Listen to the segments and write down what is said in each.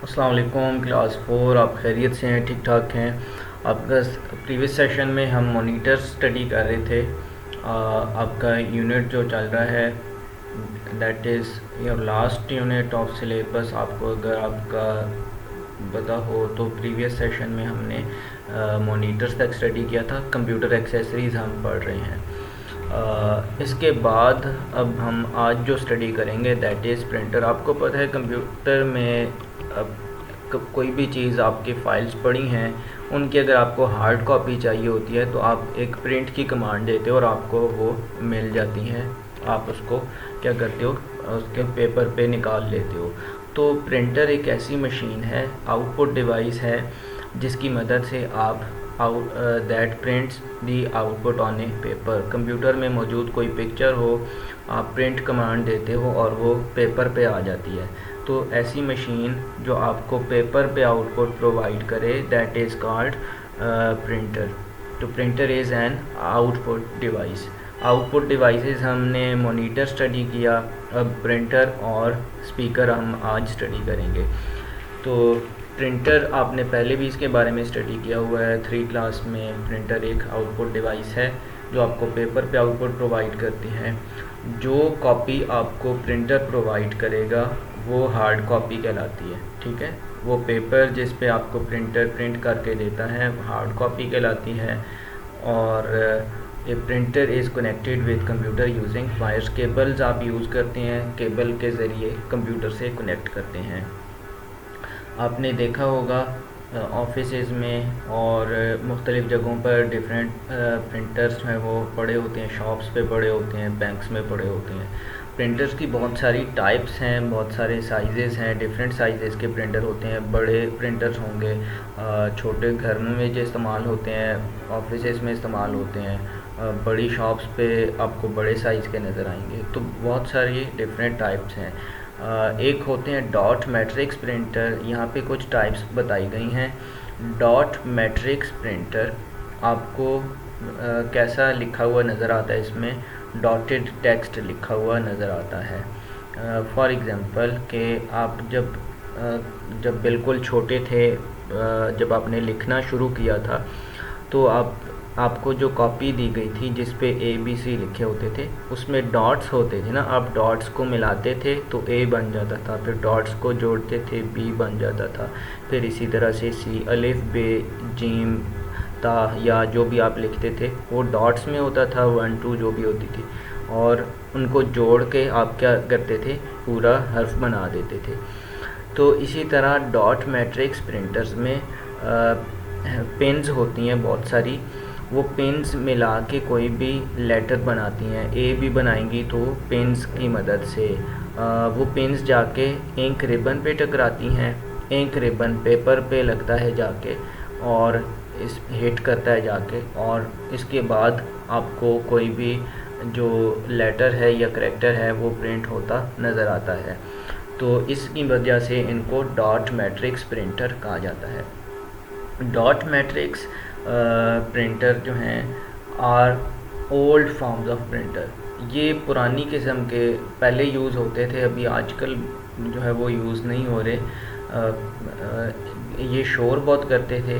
अस्सलाम वालेकुम क्लास 4। आप खैरियत से हैं? ठीक ठाक हैं? आपका प्रीवियस सेशन में हम मॉनिटर स्टडी कर रहे थे। आपका यूनिट जो चल रहा है that is your last unit of syllabus. आपको अगर आपका पता हो तो प्रीवियस सेशन में हमने मॉनिटर्स तक स्टडी किया था। कंप्यूटर एक्सेसरीज़ हम पढ़ रहे हैं। इसके बाद अब हम आज जो स्टडी करेंगे दैट इज़ प्रिंटर। आपको पता है कंप्यूटर में कोई भी चीज़ आपकी फ़ाइल्स पड़ी हैं, उनकी अगर आपको हार्ड कॉपी चाहिए होती है तो आप एक प्रिंट की कमांड देते हो और आपको वो मिल जाती हैं। आप उसको क्या करते हो, उसके पेपर पे निकाल लेते हो। तो प्रिंटर एक ऐसी मशीन है, आउटपुट डिवाइस है, जिसकी मदद से आप that prints the output on A paper. Computer में मौजूद कोई पिक्चर हो, आप प्रिंट कमांड देते हो और वो पेपर पे आ जाती है। तो ऐसी मशीन जो आपको पेपर पे आउटपुट प्रोवाइड करे दैट इज़ कॉल्ड प्रिंटर। तो printer is an output device. Output devices हमने मॉनिटर स्टडी किया, अब प्रिंटर और स्पीकर हम आज स्टडी करेंगे। तो प्रिंटर आपने पहले भी इसके बारे में स्टडी किया हुआ है 3 क्लास में। प्रिंटर एक आउटपुट डिवाइस है जो आपको पेपर पे आउटपुट प्रोवाइड करती है। जो कॉपी आपको प्रिंटर प्रोवाइड करेगा वो हार्ड कॉपी कहलाती है, ठीक है। वो पेपर जिस पे आपको प्रिंटर प्रिंट करके देता है हार्ड कॉपी कहलाती है। और a printer is connected with computer using wires. Cables आप यूज़ करते हैं, केबल के ज़रिए कंप्यूटर से कनेक्ट करते हैं। आपने देखा होगा ऑफिसेज में और मुख्तलिफ़ जगहों पर डिफरेंट प्रिंटर्स हैं वो पड़े होते हैं, शॉप्स पे पड़े होते हैं, बैंक्स में पड़े होते हैं। प्रिंटर्स की बहुत सारी टाइप्स हैं, बहुत सारे साइज़ेस हैं, डिफरेंट साइज़ेस के प्रिंटर होते हैं। बड़े प्रिंटर्स होंगे, छोटे घर में जो इस्तेमाल होते हैं, ऑफिसेज में इस्तेमाल होते हैं, बड़ी शॉप्स पे आपको बड़े साइज़ के नज़र आएंगे। तो बहुत सारी डिफरेंट टाइप्स हैं। एक होते हैं डॉट मैट्रिक्स प्रिंटर। यहाँ पे कुछ टाइप्स बताई गई हैं। डॉट मैट्रिक्स प्रिंटर आपको कैसा लिखा हुआ नज़र आता है, इसमें डॉटेड टेक्स्ट लिखा हुआ नज़र आता है। फॉर एग्ज़ाम्पल कि आप जब बिल्कुल छोटे थे, जब आपने लिखना शुरू किया था तो आपको जो कॉपी दी गई थी जिस पे ABC लिखे होते थे उसमें डॉट्स होते थे ना। आप डॉट्स को मिलाते थे तो A बन जाता था, फिर डॉट्स को जोड़ते थे B बन जाता था, फिर इसी तरह से C, अलिफ बे जीम ता या जो भी आप लिखते थे वो डॉट्स में होता था, 1 2 जो भी होती थी, और उनको जोड़ के आप क्या करते थे, पूरा हर्फ बना देते थे। तो इसी तरह डॉट मैट्रिक्स प्रिंटर्स में पेन्स होती हैं बहुत सारी। वो पेन्स मिला के कोई भी लेटर बनाती हैं, A भी बनाएंगी तो पेन्स की मदद से वो पेन्स जाके इंक रिबन पे टकराती हैं। इंक रिबन पेपर पे लगता है जाके और इस हिट करता है जाके, और इसके बाद आपको कोई भी जो लेटर है या करैक्टर है वो प्रिंट होता नज़र आता है। तो इसकी वजह से इनको डॉट मैट्रिक्स प्रिंटर कहा जाता है। डॉट मैट्रिक्स प्रिंटर जो हैं are old forms of printer. ये पुरानी किस्म के पहले यूज़ होते थे, अभी आजकल जो है वो यूज़ नहीं हो रहे। ये शोर बहुत करते थे।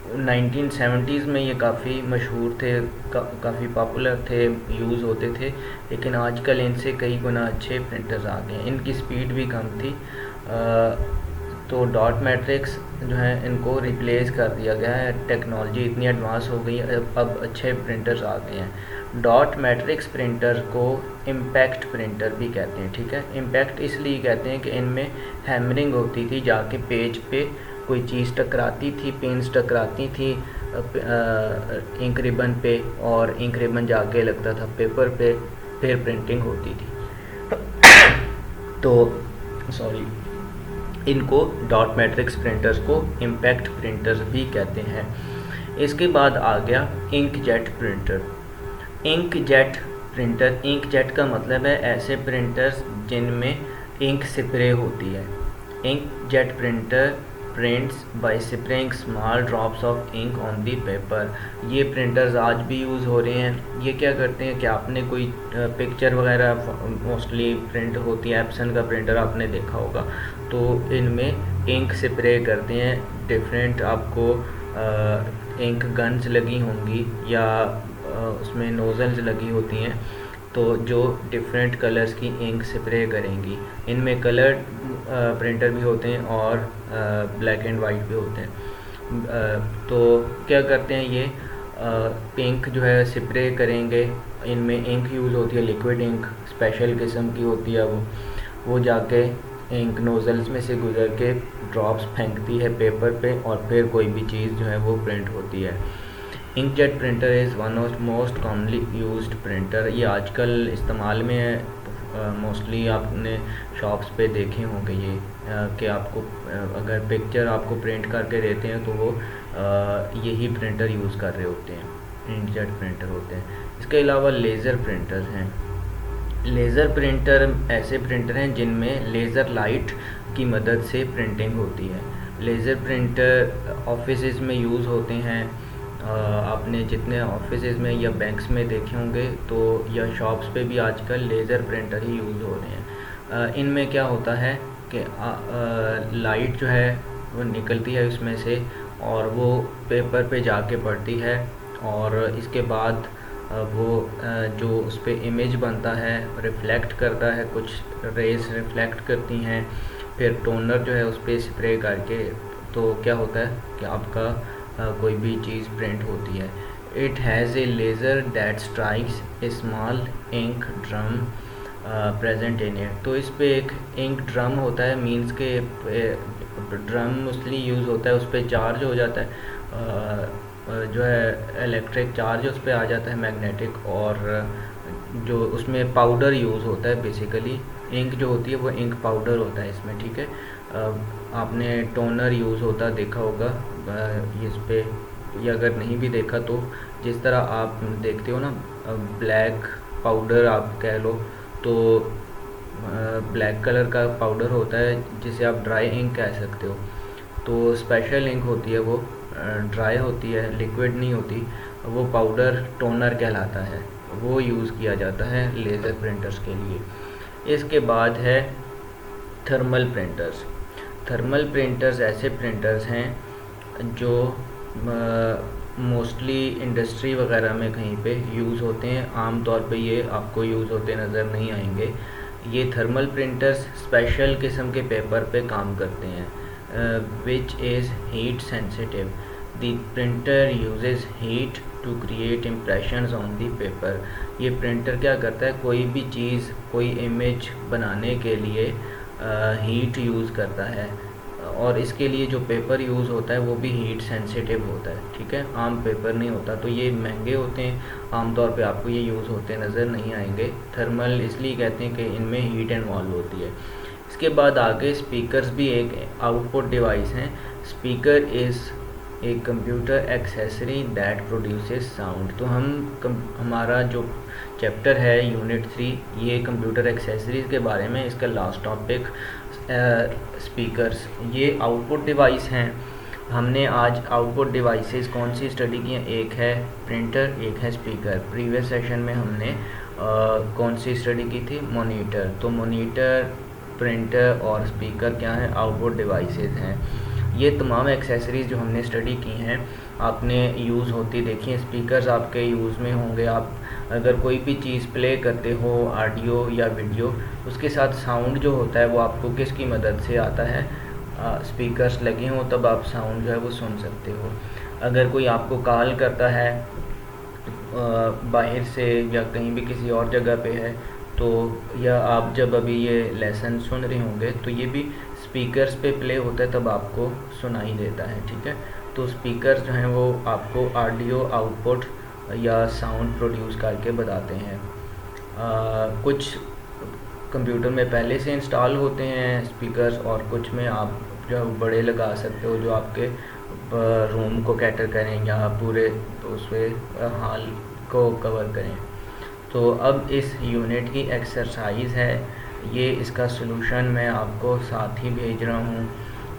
1970s में ये काफ़ी मशहूर थे, काफ़ी पॉपुलर थे, यूज़ होते थे। लेकिन आजकल इनसे कई गुना अच्छे प्रिंटर्स आ गए हैं, इनकी स्पीड भी कम थी। तो डॉट मैट्रिक्स जो है इनको रिप्लेस कर दिया गया है, टेक्नोलॉजी इतनी एडवांस हो गई है, अब अच्छे प्रिंटर्स आ गए हैं। डॉट मैट्रिक्स प्रिंटर को इम्पैक्ट प्रिंटर भी कहते हैं, ठीक है। इम्पैक्ट इसलिए कहते हैं कि इनमें हैमरिंग होती थी, जाके पेज पे कोई चीज़ टकराती थी, पेन्स टकराती थी इंक रिबन पे, और इंक रिबन जाके लगता था पेपर पे, फिर प्रिंटिंग होती थी। तो सॉरी, इनको डॉट मैट्रिक्स प्रिंटर्स को इम्पैक्ट प्रिंटर्स भी कहते हैं। इसके बाद आ गया inkjet printer. Inkjet printer, inkjet का मतलब है ऐसे प्रिंटर्स जिनमें इंक स्प्रे होती है। Inkjet printer prints by spraying small drops of ink on the paper. ये प्रिंटर्स आज भी यूज़ हो रहे हैं। ये क्या करते हैं कि आपने कोई पिक्चर वगैरह मोस्टली प्रिंट होती है, एप्सन का प्रिंटर आपने देखा होगा, तो इनमें इंक स्प्रे करते हैं। डिफरेंट आपको इंक गन्स लगी होंगी या उसमें नोज़ल्स लगी होती हैं, तो जो डिफरेंट कलर्स की इंक स्प्रे करेंगी। इनमें कलर प्रिंटर भी होते हैं और ब्लैक एंड वाइट भी होते हैं। तो क्या करते हैं ये इंक जो है स्प्रे करेंगे। इनमें इंक यूज़ होती है, लिक्विड इंक स्पेशल किस्म की होती है। वो जाके इंक नोज़ल्स में से गुजर के ड्रॉप्स फेंकती है पेपर पे और फिर कोई भी चीज़ जो है वो प्रिंट होती है। Inkjet printer is one of most commonly used printer. ये आजकल इस्तेमाल में है। मोस्टली आपने शॉप्स पे देखे होंगे ये कि आपको अगर पिक्चर आपको प्रिंट करके देते हैं तो वो यही प्रिंटर यूज़ कर रहे होते हैं, इंकजेट प्रिंटर होते हैं। इसके अलावा लेज़र प्रिंटर हैं। लेज़र प्रिंटर ऐसे प्रिंटर हैं जिनमें लेज़र लाइट की मदद से प्रिंटिंग होती है। लेज़र प्रिंटर ऑफिसेज़ में यूज़ होते हैं। आपने जितने ऑफिसेज़ में या बैंक्स में देखे होंगे तो या शॉप्स पे भी आजकल लेज़र प्रिंटर ही यूज़ हो रहे हैं। इनमें क्या होता है कि लाइट जो है वो निकलती है उसमें से और वो पेपर पे जाके पड़ती है और इसके बाद वो जो उस पर इमेज बनता है रिफ़्लेक्ट करता है, कुछ रेज़ रिफ़्लेक्ट करती हैं, फिर टोनर जो है उस पर स्प्रे करके तो क्या होता है कि आपका कोई भी चीज़ प्रिंट होती है। It has a laser that strikes a small ink drum present in it. तो इस पे एक इंक ड्रम होता है, मींस के ड्रम मोस्टली यूज़ होता है, उस पर चार्ज हो जाता है जो है इलेक्ट्रिक चार्ज उस पर आ जाता है मैग्नेटिक, और जो उसमें पाउडर यूज़ होता है। बेसिकली इंक जो होती है वो इंक पाउडर होता है इसमें, ठीक है। आपने टोनर यूज़ होता देखा होगा इस पे, या अगर नहीं भी देखा तो जिस तरह आप देखते हो ना ब्लैक पाउडर आप कह लो, तो ब्लैक कलर का पाउडर होता है जिसे आप ड्राई इंक कह सकते हो। तो स्पेशल इंक होती है, वो ड्राई होती है, लिक्विड नहीं होती। वो पाउडर टोनर कहलाता है, वो यूज़ किया जाता है लेज़र प्रिंटर्स के लिए। इसके बाद है थर्मल प्रिंटर्स। थर्मल प्रिंटर्स ऐसे प्रिंटर्स हैं जो मोस्टली इंडस्ट्री वगैरह में कहीं पे यूज़ होते हैं। आम तौर पे ये आपको यूज़ होते नज़र नहीं आएंगे। ये थर्मल प्रिंटर्स स्पेशल किस्म के पेपर पे काम करते हैं, which is heat sensitive. The printer uses heat to create impressions on the paper. ये प्रिंटर क्या करता है, कोई भी चीज़, कोई इमेज बनाने के लिए हीट यूज़ करता है, और इसके लिए जो पेपर यूज़ होता है वो भी हीट सेंसिटिव होता है, ठीक है। आम पेपर नहीं होता, तो ये महंगे होते हैं। आमतौर पे आपको ये यूज़ होते नज़र नहीं आएंगे। थर्मल इसलिए कहते हैं कि इनमें हीट इन्वॉल्व होती है। इसके बाद आगे स्पीकर्स भी एक आउटपुट डिवाइस हैं। Speaker is a computer accessory that produces sound. तो हमारा जो चैप्टर है यूनिट 3 ये कंप्यूटर एक्सेसरीज़ के बारे में, इसका लास्ट टॉपिक स्पीकर्स। ये आउटपुट डिवाइस हैं। हमने आज आउटपुट डिवाइसेस कौन सी स्टडी की हैं, एक है प्रिंटर, एक है स्पीकर। प्रीवियस सेशन में हमने कौन सी स्टडी की थी, मॉनिटर। तो मॉनिटर, प्रिंटर और स्पीकर क्या हैं, आउटपुट डिवाइसेस हैं। ये तमाम एक्सेसरीज़ जो हमने स्टडी की हैं आपने यूज़ होती देखी हैं। स्पीकर्स आपके यूज़ में होंगे। आप अगर कोई भी चीज़ प्ले करते हो, ऑडियो या वीडियो, उसके साथ साउंड जो होता है वो आपको किसकी मदद से आता है, स्पीकर्स लगे हों तब आप साउंड जो है वो सुन सकते हो। अगर कोई आपको कॉल करता है बाहर से या कहीं भी किसी और जगह पे है, तो या आप जब अभी ये लेसन सुन रहे होंगे तो ये भी स्पीकर्स पे प्ले होता है, तब आपको सुनाई देता है, ठीक है। तो स्पीकर्स जो हैं वो आपको ऑडियो आउटपुट या साउंड प्रोड्यूस करके बताते हैं। कुछ कंप्यूटर में पहले से इंस्टॉल होते हैं स्पीकर्स, और कुछ में आप जो बड़े लगा सकते हो जो आपके रूम को कैटर करें या पूरे उसमें हॉल को कवर करें। तो अब इस यूनिट की एक्सरसाइज है ये, इसका सलूशन मैं आपको साथ ही भेज रहा हूँ।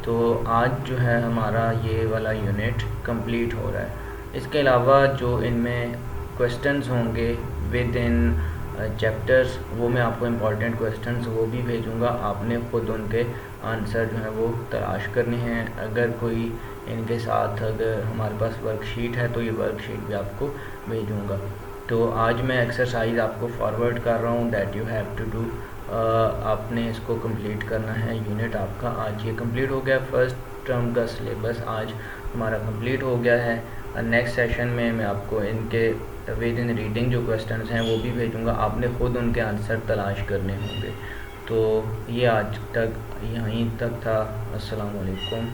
तो आज जो है हमारा ये वाला यूनिट कंप्लीट हो रहा है। इसके अलावा जो इनमें क्वेश्चंस होंगे विद इन चैप्टर्स, वो मैं आपको इम्पॉर्टेंट क्वेश्चंस वो भी भेजूँगा। आपने ख़ुद उनके आंसर जो है वो तलाश करने हैं। अगर कोई इनके साथ अगर हमारे पास वर्कशीट है तो ये वर्कशीट भी आपको भेजूँगा। तो आज मैं एक्सरसाइज आपको फॉरवर्ड कर रहा हूँ that you have to do. आपने इसको कंप्लीट करना है। यूनिट आपका आज ये कंप्लीट हो गया। फर्स्ट टर्म का सिलेबस आज हमारा कंप्लीट हो गया है। नेक्स्ट सेशन में मैं आपको इनके विद इन रीडिंग जो क्वेश्चंस हैं वो भी भेजूँगा। आपने ख़ुद उनके आंसर तलाश करने होंगे। तो ये आज तक यहीं तक था। अस्सलाम वालेकुम।